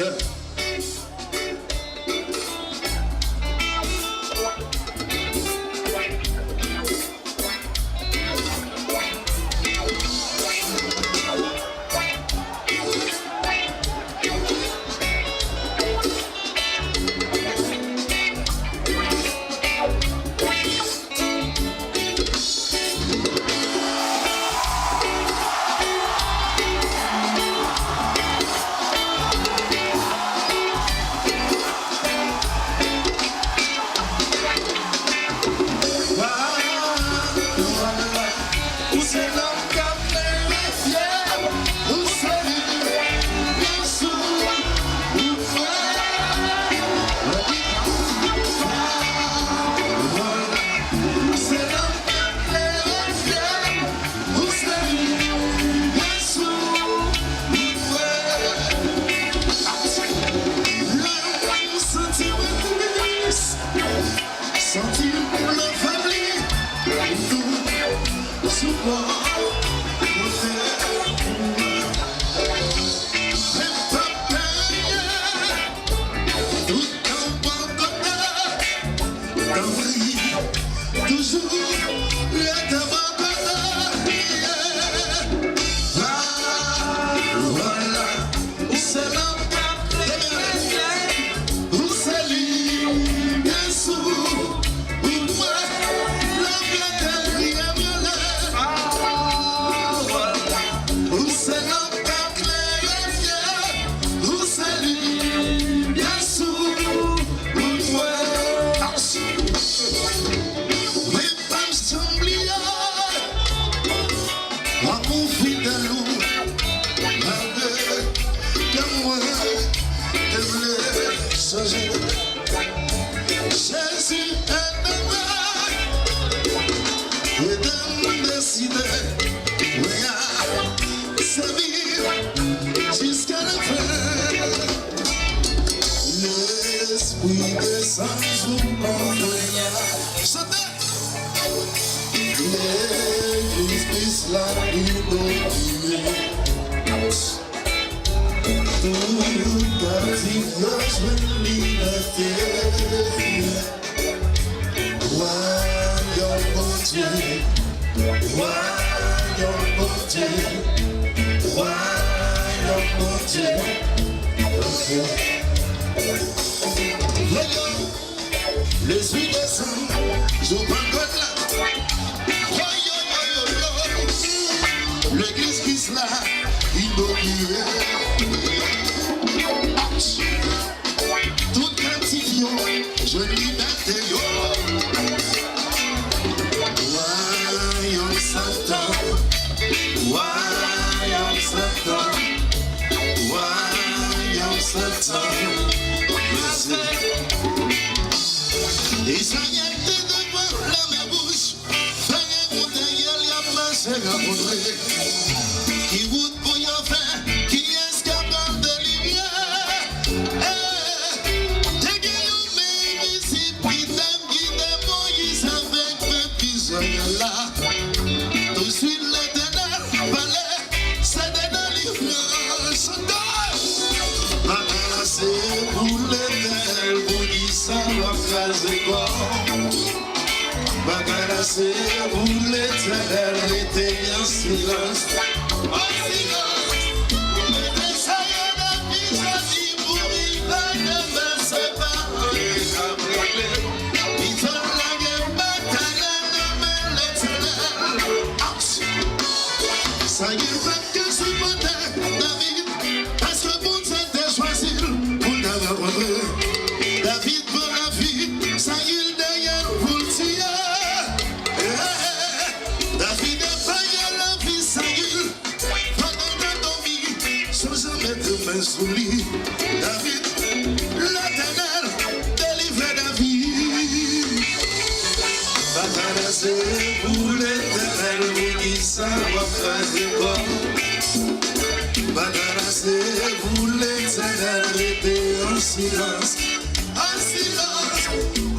ciel. Sentir la famille, nous, souvent. Jésus est aimé, et de décider, servir jusqu'à la fin. L'esprit descend sur mon cœur. L'église puisse la libérer. Tout captif doit liberté. Royaume mon Dieu, royaume mon Dieu, royaume mon Dieu. L'esprit descend, je prends God là. L'église qui se l'a inaugurée. Tout captif, je liberté. Royaume Satan, royaume Satan, royaume Satan. Israël te devant la bouche, fais mon derrière la place et la montrée. Qui route pour y en faire, qui est capable de lumière. T'es guéri, ici, puis t'aimes guider Moïse avec mes prisonniers là. Tout de suite, l'éternel palais, c'est des délivrances. Maintenant, c'est pour l'éternel, vous dites ça va craser quoi. Bagara, c'est pour l'éternel, l'été en silence. En silence, mais ça y est, la vie, ça dit pour il va demain, c'est pas un écable. Il donne la guerre, bataille, demain, l'éternel. Ça y est, va que ce matin, David, parce que bon, c'était choisi pour t'avoir rencontré. David pour la vie, ça y est, derrière pour le tuer. David a failli la vie, ça y est. Main sous lui, David, l'éternel, délivre David. Bataille, c'est pour l'éternel, vous dites ça va faire quoi. Bataille, c'est pour l'éternel, restez en silence, en silence.